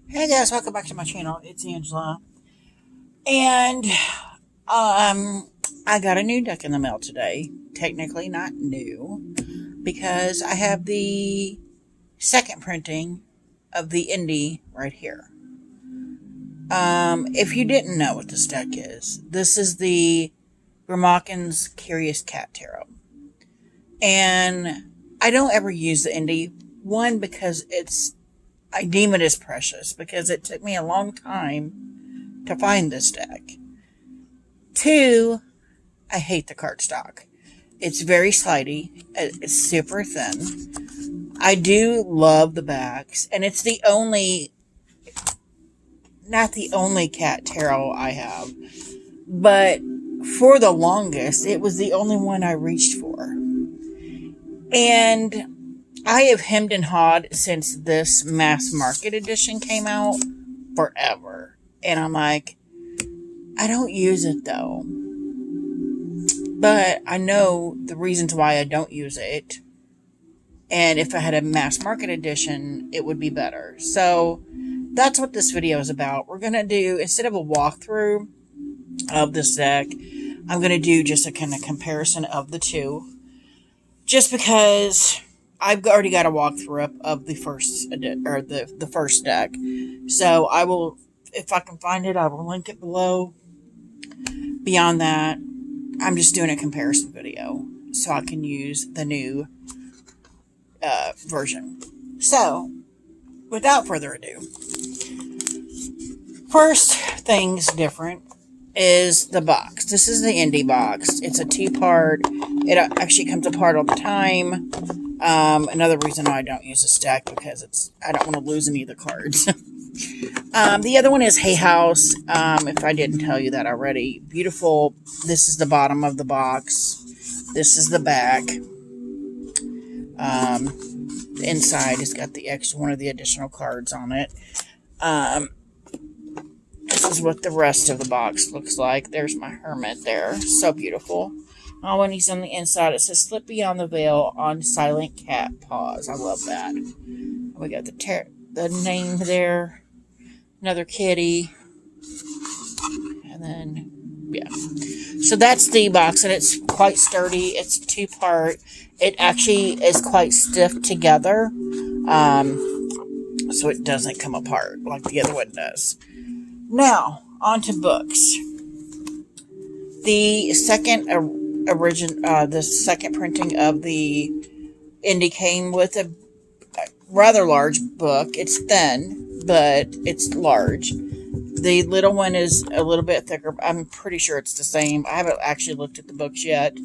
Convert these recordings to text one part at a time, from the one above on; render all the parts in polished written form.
Hey guys, welcome back to my channel. It's Angela. And I got a new deck in the mail today. Technically not new because I have the second printing of the indie right here. If you didn't know what this deck is, this is the Grimalkin's Curious Cat Tarot. And I don't ever use the indie. One, because I deem it as precious because it took me a long time to find this deck. Two, I hate the cardstock. It's very slidey. It's super thin. I do love the backs, and it's not the only cat tarot I have, but for the longest, it was the only one I reached for. And I have hemmed and hawed since this mass market edition came out forever. And I'm like, I don't use it though. But I know the reasons why I don't use it. And if I had a mass market edition, it would be better. So that's what this video is about. We're going to do, instead of a walkthrough of this deck, I'm going to do just a kind of comparison of the two. Just because I've already got a walkthrough up of the first the first deck. So I will, if I can find it, I will link it below. Beyond that, I'm just doing a comparison video so I can use the new version. So, without further ado, first thing's different is the box. This is the indie box. It's a two-part. It actually comes apart all the time. Another reason why I don't use this deck because I don't want to lose any of the cards. The other one is Hay House. If I didn't tell you that already, beautiful. This is the bottom of the box. This is the back. The inside has got the extra one of the additional cards on it. This is what the rest of the box looks like. There's my hermit there. So beautiful. Oh, when he's on the inside, it says, "Slip beyond the veil on silent cat paws." I love that. We got the name there. Another kitty. And then, yeah. So that's the box, and it's quite sturdy. It's two-part. It actually is quite stiff together. So it doesn't come apart like the other one does. Now, on to books. The second the second printing of the indie came with a rather large book. It's thin, but it's large. The little one is a little bit thicker. I'm pretty sure it's the same. I haven't actually looked at the books yet.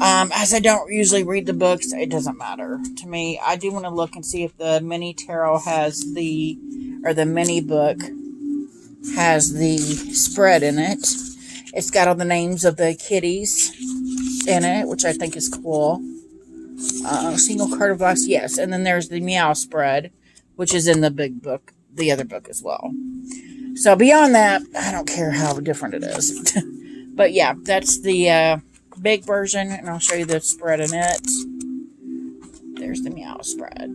As I don't usually read the books, it doesn't matter to me. I do want to look and see if the mini tarot has the mini book has the spread in it. It's got all the names of the kitties in it, which I think is cool. Single card of glass, yes. And then there's the meow spread, which is in the big book, the other book as well. So beyond that, I don't care how different it is. But yeah, that's the big version, and I'll show you the spread in it. There's the meow spread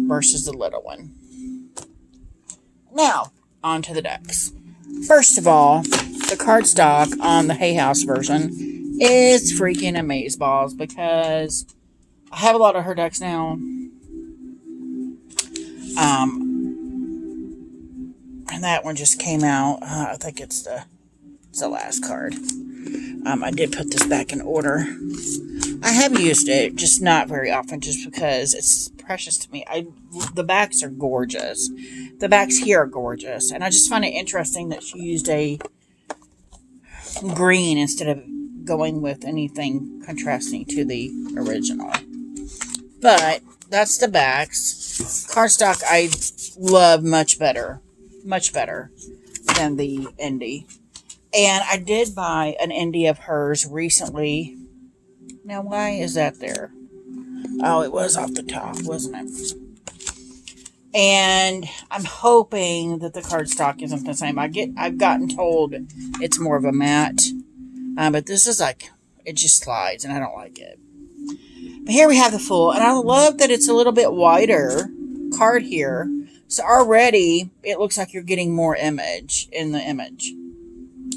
versus the little one. Now, on to the decks. First of all, the cardstock on the Hay House version is freaking amazeballs because I have a lot of her decks now. And that one just came out. I think it's the last card. I did put this back in order. I have used it, just not very often, just because it's precious to me. The backs are gorgeous. The backs here are gorgeous. And I just find it interesting that she used a green instead of going with anything contrasting to the original. But that's the backs. Cardstock I love much better than the indie. And I did buy an indie of hers recently. Now, why is that there? Oh, it was off the top, wasn't it? And I'm hoping that the cardstock isn't the same. I've gotten told it's more of a matte. But this is like, it just slides, and I don't like it. But here we have the full, and I love that it's a little bit wider card here. So already it looks like you're getting more image in the image.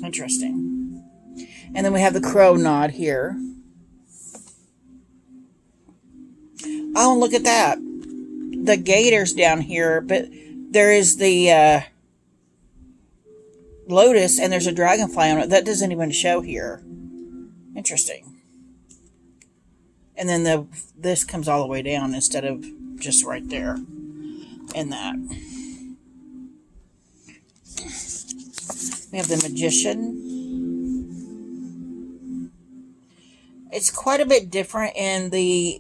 Interesting. And then we have the crow nod here. Oh, look at that. The gator's down here, but there is the lotus and there's a dragonfly on it. That doesn't even show here. Interesting. And then this comes all the way down instead of just right there in that. We have the magician. It's quite a bit different in the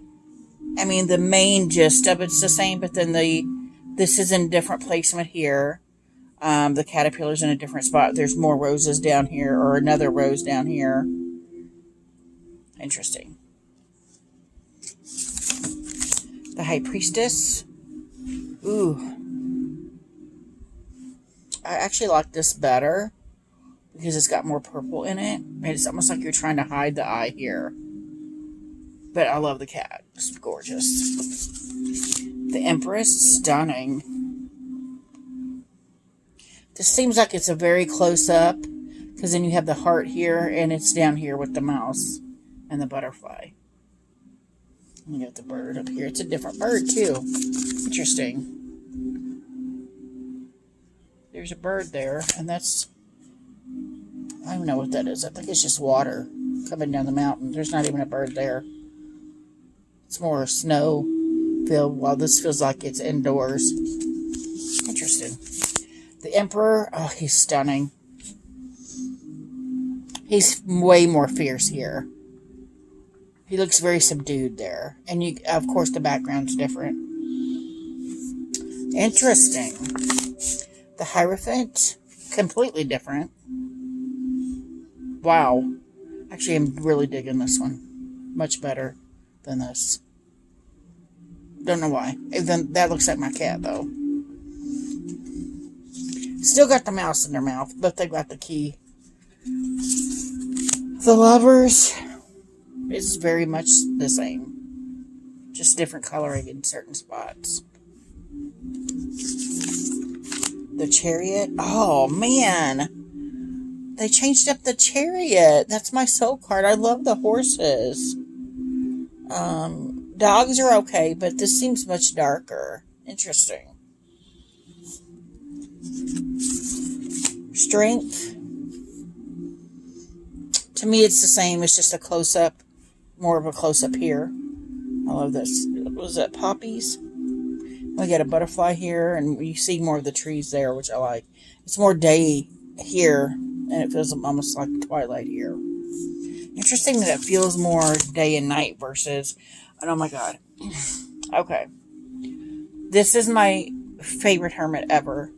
main gist of it's the same, but then this is in a different placement here. The caterpillar's in a different spot. There's more roses down here, or another rose down here. Interesting. The high priestess. Ooh. I actually like this better because it's got more purple in it. It's almost like you're trying to hide the eye here. But I love the cat. It's gorgeous. The Empress, stunning. This seems like it's a very close up, because then you have the heart here, and it's down here with the mouse and the butterfly. You got the bird up here. It's a different bird, too. Interesting. There's a bird there, and that's... I don't even know what that is. I think it's just water coming down the mountain. There's not even a bird there. It's more snow filled, while this feels like it's indoors. Interesting. The Emperor, oh, he's stunning. He's way more fierce here. He looks very subdued there. And you, of course, the background's different. Interesting. The Hierophant, completely different. Wow. Actually, I'm really digging this one. Much better than this. Don't know why. That looks like my cat, though. Still got the mouse in their mouth, but they got the key. The Lovers is very much the same. Just different coloring in certain spots. The Chariot. Oh, man. They changed up the Chariot. That's my soul card. I love the horses. Dogs are okay, but this seems much darker. Interesting. Strength. To me, it's the same. It's just a close-up. More of a close-up here. I love this. What is that? Poppies? We got a butterfly here, and you see more of the trees there, which I like. It's more day here, and it feels almost like twilight here. Interesting that it feels more day and night versus... Oh my god. Okay. This is my favorite hermit ever.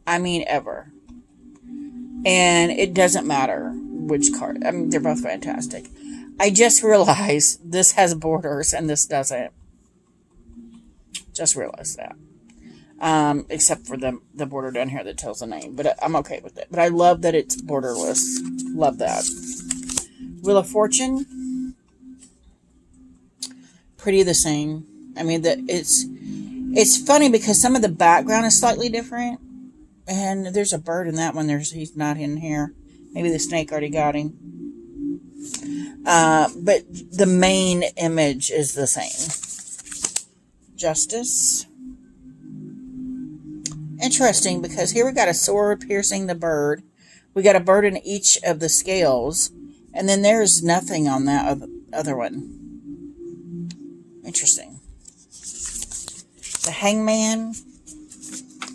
I mean ever. And it doesn't matter which card. I mean, they're both fantastic. I just realized this has borders and this doesn't. Just realized that. Except for the border down here that tells the name. But I'm okay with it. But I love that it's borderless. Love that. Wheel of Fortune. Pretty the same. I mean, it's funny because some of the background is slightly different. And there's a bird in that one. He's not in here. Maybe the snake already got him. But the main image is the same. Justice. Interesting, because here we got a sword piercing the bird. We got a bird in each of the scales. And then there's nothing on that other one. Interesting. The Hangman.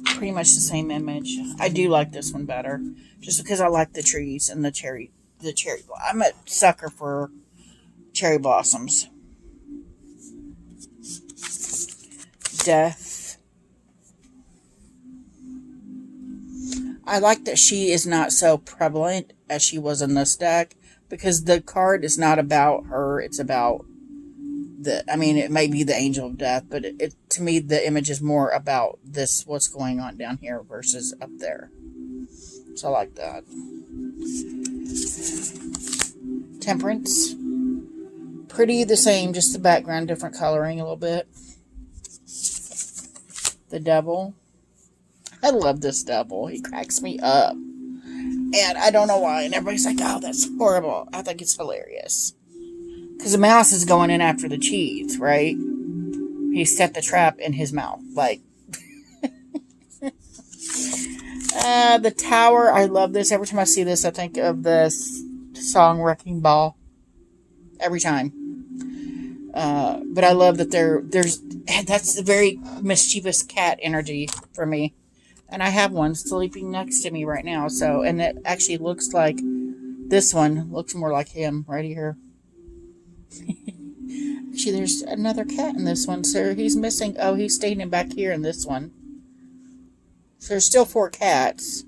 Pretty much the same image. I do like this one better. Just because I like the trees and the cherry. I'm a sucker for cherry blossoms. Death. I like that she is not so prevalent as she was in this deck. Because the card is not about her. It's about it may be the Angel of Death, but to me, the image is more about what's going on down here versus up there. So I like that. Temperance. Pretty the same, just the background, different coloring a little bit. The devil. I love this devil. He cracks me up. And I don't know why. And everybody's like, oh, that's horrible. I think it's hilarious. Because the mouse is going in after the cheese, right? He set the trap in his mouth. Like, the tower. I love this. Every time I see this, I think of this song Wrecking Ball. Every time. But I love that that's a very mischievous cat energy for me. And I have one sleeping next to me right now. So, and it actually looks like this one looks more like him right here. Actually, there's another cat in this one, so he's missing. Oh, he's standing back here in this one. So there's still 4 cats.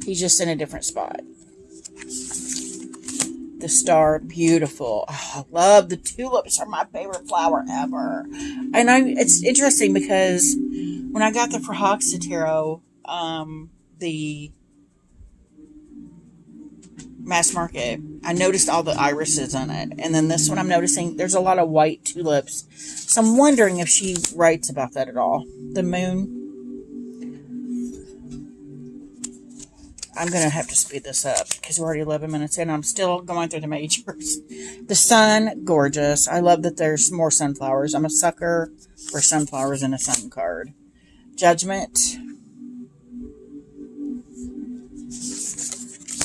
He's just in a different spot. The star, beautiful. Oh, I love the tulips. Are my favorite flower ever. And it's interesting because when I got the Tarot, the mass market, I noticed all the irises on it. And then this one I'm noticing there's a lot of white tulips. So I'm wondering if she writes about that at all. The moon. I'm going to have to speed this up because we're already 11 minutes in. I'm still going through the majors. The sun, gorgeous. I love that there's more sunflowers. I'm a sucker for sunflowers in a sun card. Judgment.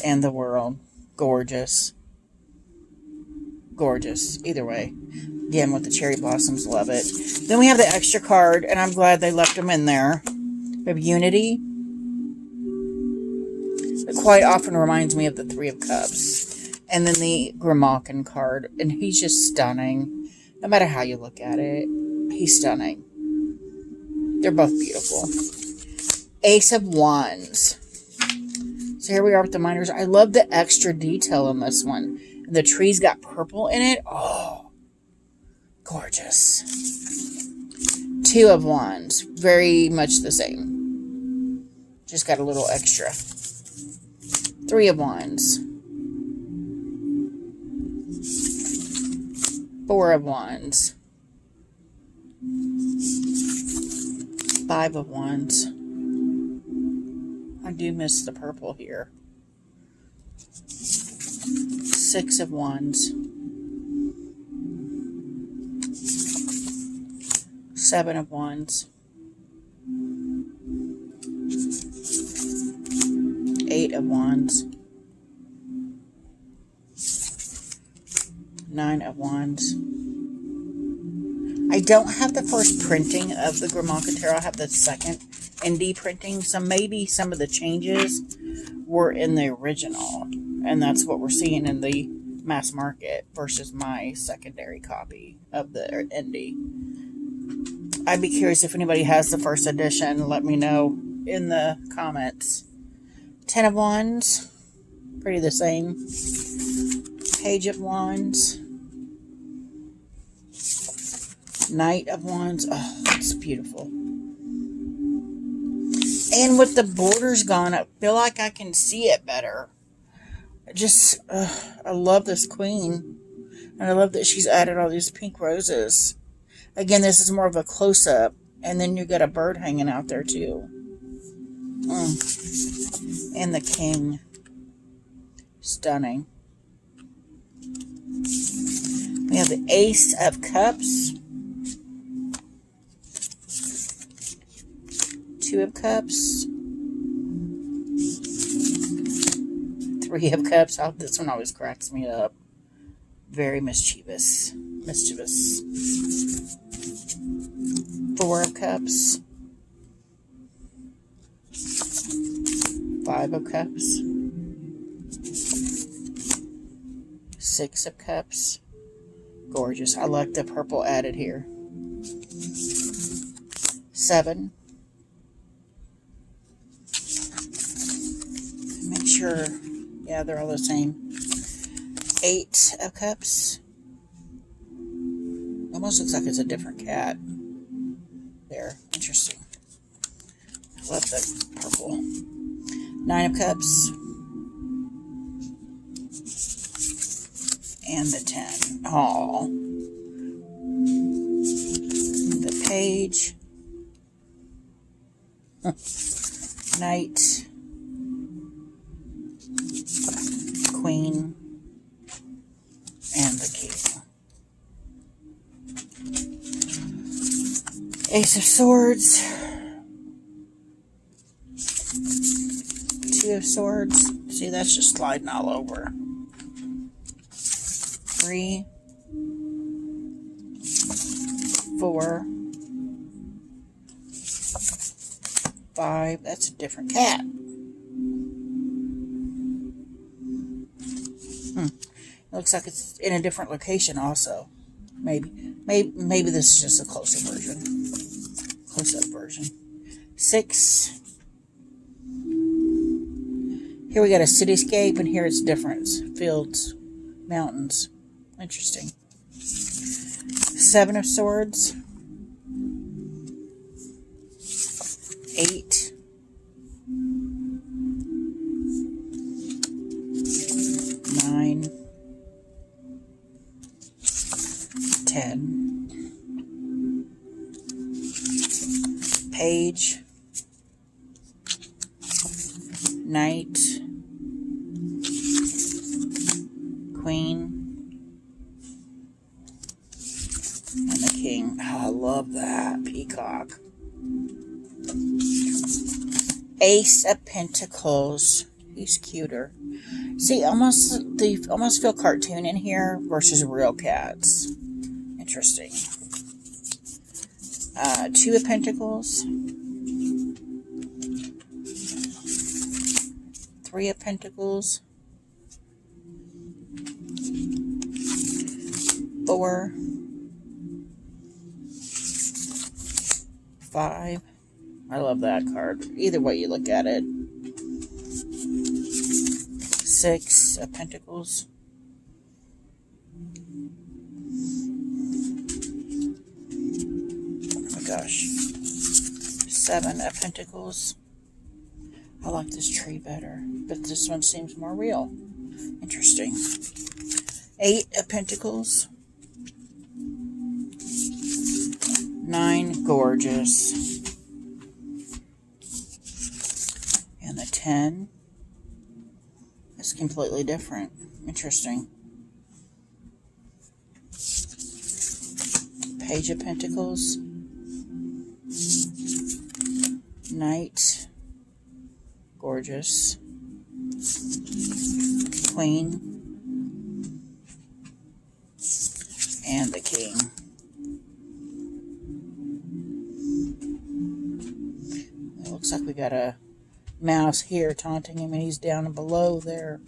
And the world. Gorgeous. Gorgeous. Either way. Again, with the cherry blossoms, love it. Then we have the extra card, and I'm glad they left them in there. We have Unity. It quite often reminds me of the 3 of Cups. And then the Grimalkin card. And he's just stunning. No matter how you look at it, he's stunning. They're both beautiful. Ace of Wands. So here we are with the minors. I love the extra detail in this one. And the tree's got purple in it. Oh, gorgeous. 2 of Wands. Very much the same. Just got a little extra. 3 of Wands. 4 of Wands. 5 of Wands. I do miss the purple here. 6 of Wands. 7 of Wands. 8 of Wands. 9 of Wands. I don't have the first printing of the Grimalkin Tarot. I have the second indie printing. So maybe some of the changes were in the original. And that's what we're seeing in the mass market versus my secondary copy of the indie. I'd be curious if anybody has the first edition. Let me know in the comments. 10 of Wands. Pretty the same. Page of Wands. Knight of Wands. Oh, it's beautiful. And with the borders gone, I feel like I can see it better. I love this queen. And I love that she's added all these pink roses. Again, this is more of a close-up. And then you got a bird hanging out there, too. And the king. Stunning. We have the Ace of Cups. 2 of Cups. 3 of Cups. Oh, this one always cracks me up. Very mischievous. 4 of Cups. 5 of Cups. 6 of Cups. Gorgeous. I like the purple added here. 7. Make sure, yeah, they're all the same. 8 of Cups. Almost looks like it's a different cat. There, interesting. I love the purple. 9 of Cups. And the 10. Aww. The Page. Knight, Queen, and the King. Ace of Swords, Two of Swords. See, that's just sliding all over. 3, 4, 5. That's a different cat. It looks like it's in a different location also. Maybe this is just a close-up version. 6. Here we got a cityscape, and here it's different. Fields, mountains. Interesting. 7 of Swords. 8. 9. 10. Page. Knight. Queen. And the King. Oh, I love that. Peacock. Ace of Pentacles. He's cuter. See, they almost feel cartoon in here versus real cats. Interesting. 2 of Pentacles. 3 of Pentacles. 4. 5. I love that card. Either way you look at it. 6 of Pentacles. 7 of Pentacles. I like this tree better, but this one seems more real. Interesting. 8 of Pentacles. 9, gorgeous. And the 10 is completely different. Interesting. Page of Pentacles. Knight, gorgeous. Queen, and the King. It looks like we got a mouse here taunting him, and he's down below there.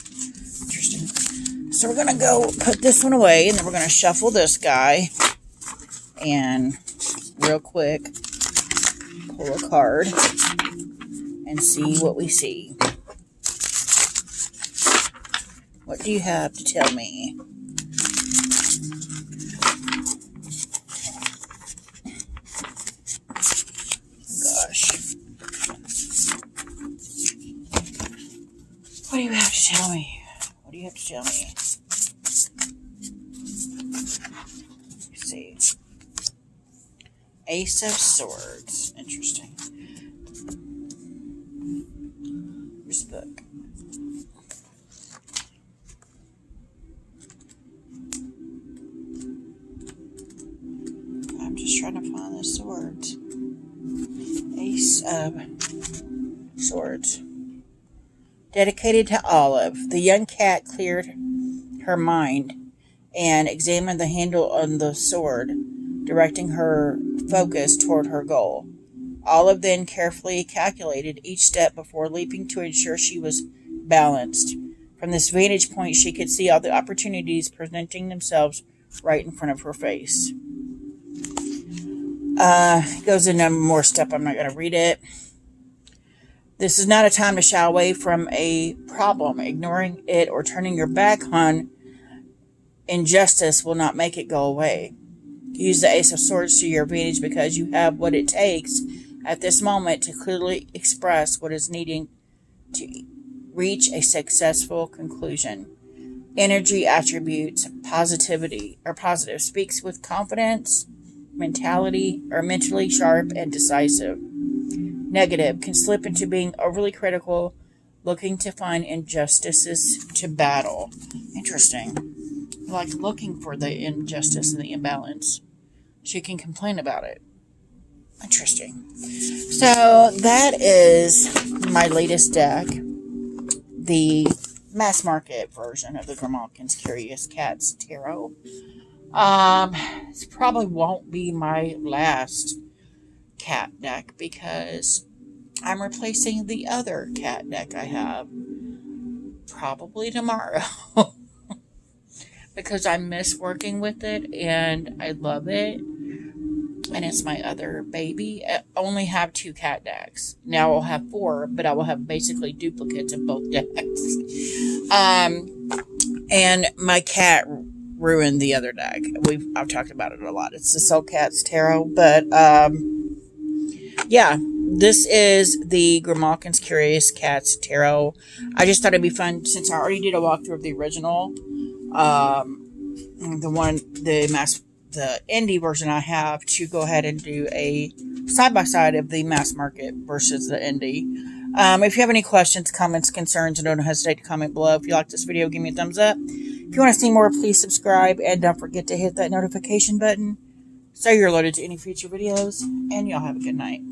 Interesting. So we're going to go put this one away, and then we're going to shuffle this guy. And real quick, pull a card and see what we see. What do you have to tell me? Gosh. What do you have to tell me? What do you have to tell me? Let's see. Ace of Swords. Interesting. Here's the book. I'm just trying to find the swords. Ace of Swords. Dedicated to Olive. The young cat cleared her mind and examined the handle on the sword, directing her focus toward her goal. Olive then carefully calculated each step before leaping to ensure she was balanced. From this vantage point, she could see all the opportunities presenting themselves right in front of her face. Goes into more stuff. I'm not going to read it. This is not a time to shy away from a problem. Ignoring it or turning your back on injustice will not make it go away. Use the Ace of Swords to your advantage because you have what it takes at this moment to clearly express what is needing to reach a successful conclusion. Energy attributes, positivity or positive, speaks with confidence, mentally sharp and decisive. negative, can slip into being overly critical, looking to find injustices to battle. Interesting. Like looking for the injustice and the imbalance. She can complain about it. Interesting. So that is my latest deck. The mass market version of the Grimalkin's Curious Cats Tarot. This probably won't be my last cat deck because I'm replacing the other cat deck I have probably tomorrow because I miss working with it and I love it, and it's my other baby. I only have 2 cat decks. Now I'll have 4, but I will have basically duplicates of both decks. And my cat ruined the other deck. I've talked about it a lot. It's the Soul Cats Tarot, but yeah, this is the Grimalkin's Curious Cats Tarot. I just thought it'd be fun since I already did a walkthrough of the original, the indie version I have, to go ahead and do a side-by-side of the mass market versus the indie. If you have any questions, comments, concerns, don't hesitate to comment below. If you like this video, give me a thumbs up. If you want to see more, please subscribe, and don't forget to hit that notification button so you're alerted to any future videos, and y'all have a good night.